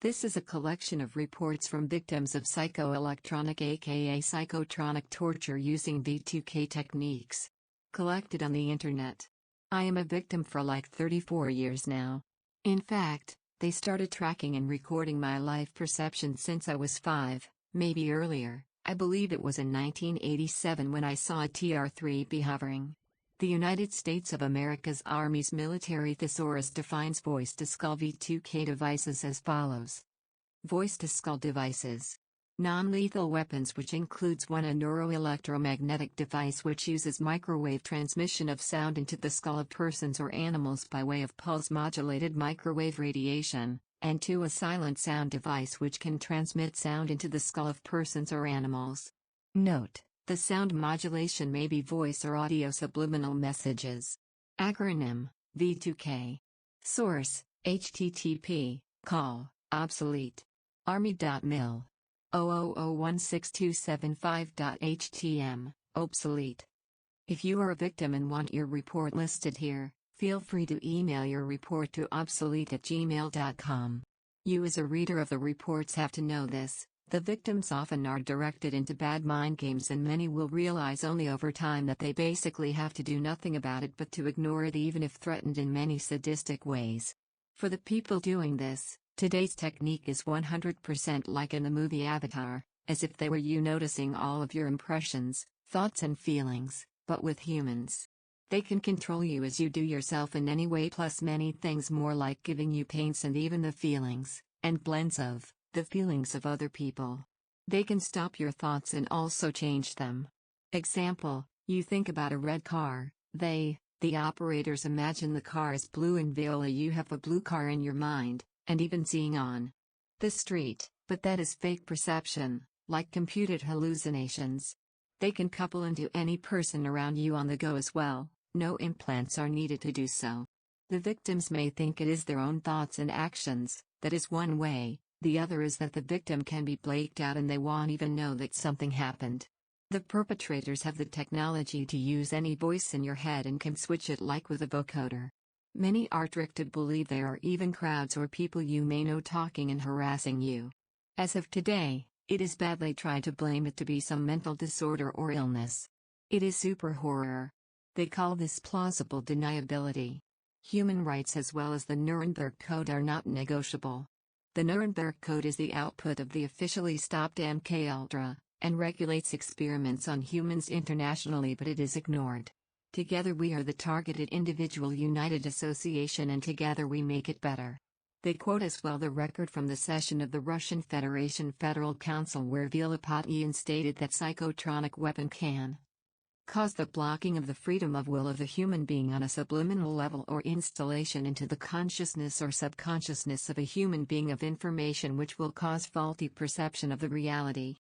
This is a collection of reports from victims of psychoelectronic aka psychotronic torture using V2K techniques. Collected on the internet. I am a victim for like 34 years now. In fact, they started tracking and recording my life perception since I was 5, maybe earlier. I believe it was in 1987 when I saw a TR-3B hovering. The United States of America's Army's military thesaurus defines voice-to-skull V2K devices as follows. Voice-to-skull devices. Non-lethal weapons, which includes 1 a neuroelectromagnetic device which uses microwave transmission of sound into the skull of persons or animals by way of pulse-modulated microwave radiation, and 2 a silent sound device which can transmit sound into the skull of persons or animals. Note: the sound modulation may be voice or audio subliminal messages. Acronym: V2K. Source: http: call, obsolete. Army.mil. 0001625.htm, obsolete. If you are a victim and want your report listed here, feel free to email your report to obsolete@gmail.com. You as a reader of the reports have to know this. The victims often are directed into bad mind games, and many will realize only over time that they basically have to do nothing about it but to ignore it even if threatened in many sadistic ways. For the people doing this, today's technique is 100% like in the movie Avatar, as if they were you noticing all of your impressions, thoughts and feelings, but with humans. They can control you as you do yourself in any way, plus many things more, like giving you paints and even the feelings, and blends of, the feelings of other people. They can stop your thoughts and also change them. Example: you think about a red car, the operators imagine the car is blue and viola, you have a blue car in your mind, and even seeing on the street, but that is fake perception, like computed hallucinations. They can couple into any person around you on the go as well, no implants are needed to do so. The victims may think it is their own thoughts and actions, that is one way. The other is that the victim can be blacked out and they won't even know that something happened. The perpetrators have the technology to use any voice in your head and can switch it like with a vocoder. Many are tricked to believe there are even crowds or people you may know talking and harassing you. As of today, it is bad. They try to blame it to be some mental disorder or illness. It is super horror. They call this plausible deniability. Human rights as well as the Nuremberg Code are not negotiable. The Nuremberg Code is the output of the officially stopped MKUltra, and regulates experiments on humans internationally, but it is ignored. Together we are the targeted individual united association, and together we make it better. They quote as well the record from the session of the Russian Federation Federal Council where Velopatyin stated that psychotronic weapon can cause the blocking of the freedom of will of the human being on a subliminal level or installation into the consciousness or subconsciousness of a human being of information which will cause faulty perception of the reality.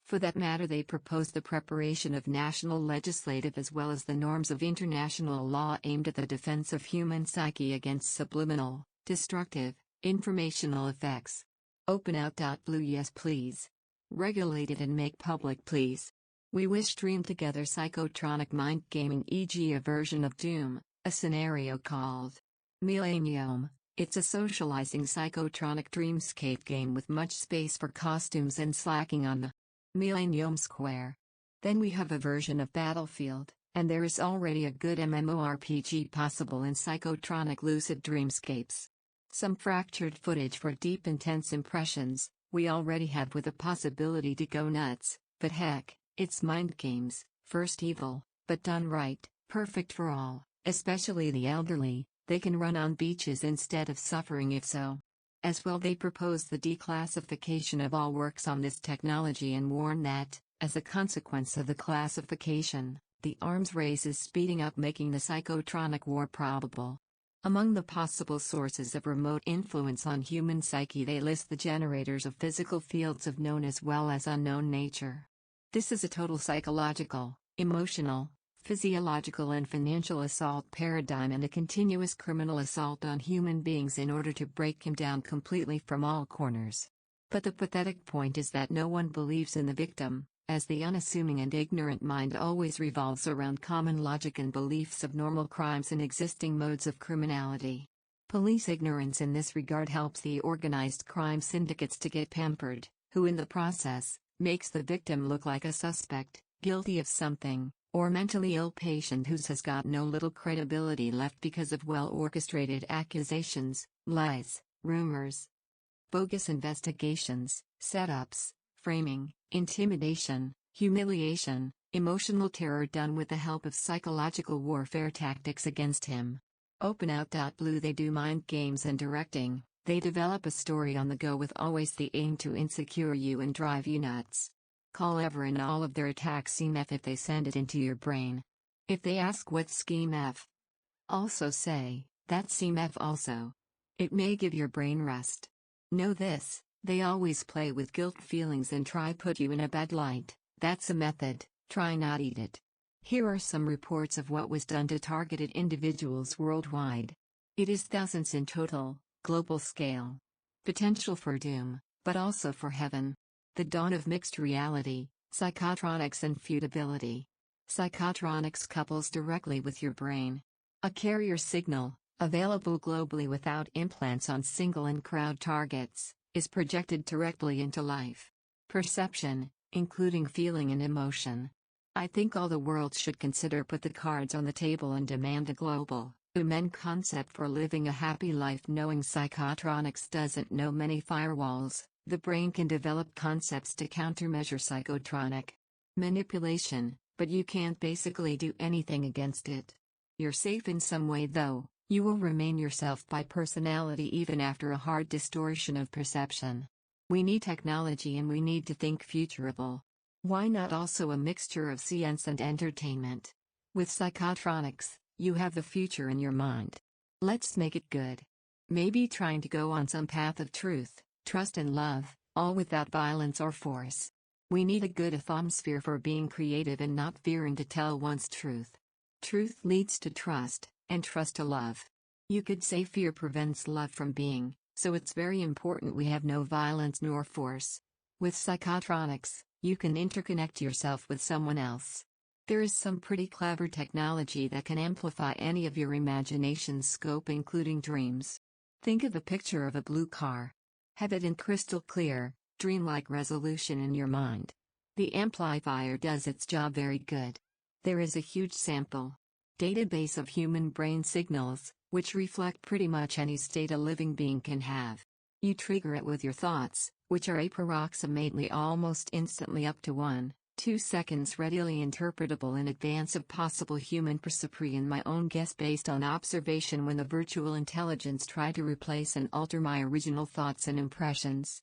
For that matter, they propose the preparation of national legislative as well as the norms of international law aimed at the defense of human psyche against subliminal, destructive, informational effects. Open out. Blue yes please. Regulate it and make public please. We wish stream together psychotronic mind gaming, e.g. a version of Doom, a scenario called Millennium. It's a socializing psychotronic dreamscape game with much space for costumes and slacking on the Millennium Square. Then we have a version of Battlefield, and there is already a good MMORPG possible in psychotronic lucid dreamscapes. Some fractured footage for deep intense impressions, we already have with the possibility to go nuts, but heck. It's mind games, first evil, but done right, perfect for all, especially the elderly. They can run on beaches instead of suffering if so. As well, they propose the declassification of all works on this technology and warn that, as a consequence of the classification, the arms race is speeding up, making the psychotronic war probable. Among the possible sources of remote influence on human psyche, they list the generators of physical fields of known as well as unknown nature. This is a total psychological, emotional, physiological and financial assault paradigm and a continuous criminal assault on human beings in order to break him down completely from all corners. But the pathetic point is that no one believes in the victim, as the unassuming and ignorant mind always revolves around common logic and beliefs of normal crimes and existing modes of criminality. Police ignorance in this regard helps the organized crime syndicates to get pampered, who in the process, makes the victim look like a suspect, guilty of something, or mentally ill patient who has got no little credibility left because of well-orchestrated accusations, lies, rumors, bogus investigations, setups, framing, intimidation, humiliation, emotional terror done with the help of psychological warfare tactics against him. Open out. Blue. They do mind games and directing. They develop a story on the go with always the aim to insecure you and drive you nuts. Call ever in all of their attacks Scheme F if they send it into your brain. If they ask what's Scheme F, also say, that's Scheme F also. It may give your brain rest. Know this, they always play with guilt feelings and try put you in a bad light. That's a method, try not eat it. Here are some reports of what was done to targeted individuals worldwide. It is thousands in total, global scale. Potential for doom, but also for heaven. The dawn of mixed reality, psychotronics and feudability. Psychotronics couples directly with your brain. A carrier signal, available globally without implants on single and crowd targets, is projected directly into life. Perception, including feeling and emotion. I think all the world should consider put the cards on the table and demand a global, human concept for living a happy life. Knowing psychotronics doesn't know many firewalls, the brain can develop concepts to countermeasure psychotronic manipulation, but you can't basically do anything against it. You're safe in some way though, you will remain yourself by personality even after a hard distortion of perception. We need technology and we need to think futurable. Why not also a mixture of science and entertainment? With psychotronics, you have the future in your mind. Let's make it good. Maybe trying to go on some path of truth, trust and love, all without violence or force. We need a good atmosphere for being creative and not fearing to tell one's truth. Truth leads to trust, and trust to love. You could say fear prevents love from being, so it's very important we have no violence nor force. With psychotronics, you can interconnect yourself with someone else. There is some pretty clever technology that can amplify any of your imagination's scope, including dreams. Think of a picture of a blue car. Have it in crystal clear, dreamlike resolution in your mind. The amplifier does its job very good. There is a huge sample database of human brain signals, which reflect pretty much any state a living being can have. You trigger it with your thoughts, which are approximately almost instantly up to 1-2 seconds readily interpretable in advance of possible human perception. In my own guess based on observation when the virtual intelligence tried to replace and alter my original thoughts and impressions.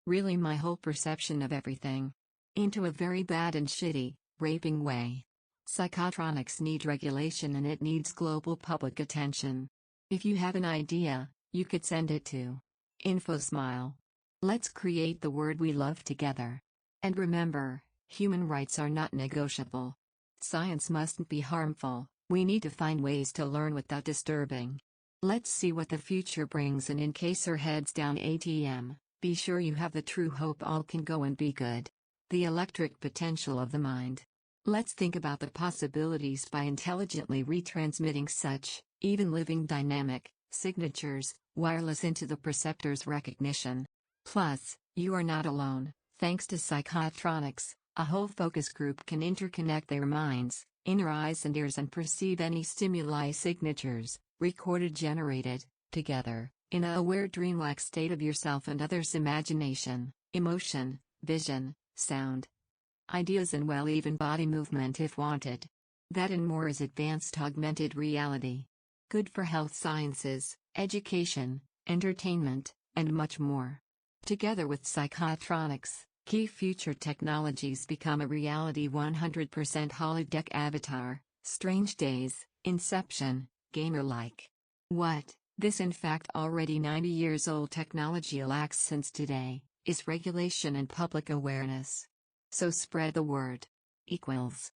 Really my whole perception of everything. Into a very bad and shitty, raping way. Psychotronics need regulation and it needs global public attention. If you have an idea, you could send it to InfoSmile. Let's create the word we love together. And remember, human rights are not negotiable. Science mustn't be harmful, we need to find ways to learn without disturbing. Let's see what the future brings, and in case our heads down ATM, be sure you have the true hope all can go and be good. The electric potential of the mind. Let's think about the possibilities by intelligently retransmitting such, even living dynamic, signatures, wireless into the perceptor's recognition. Plus, you are not alone. Thanks to psychotronics, a whole focus group can interconnect their minds, inner eyes and ears and perceive any stimuli signatures, recorded generated, together, in a aware dreamlike state of yourself and others' imagination, emotion, vision, sound, ideas and well even body movement if wanted. That and more is advanced augmented reality. Good for health sciences, education, entertainment, and much more. Together with psychotronics, key future technologies become a reality. 100% holodeck avatar, strange days, Inception, gamer-like. What, this in fact already 90 years old technology lacks since today, is regulation and public awareness. So spread the word. Equals.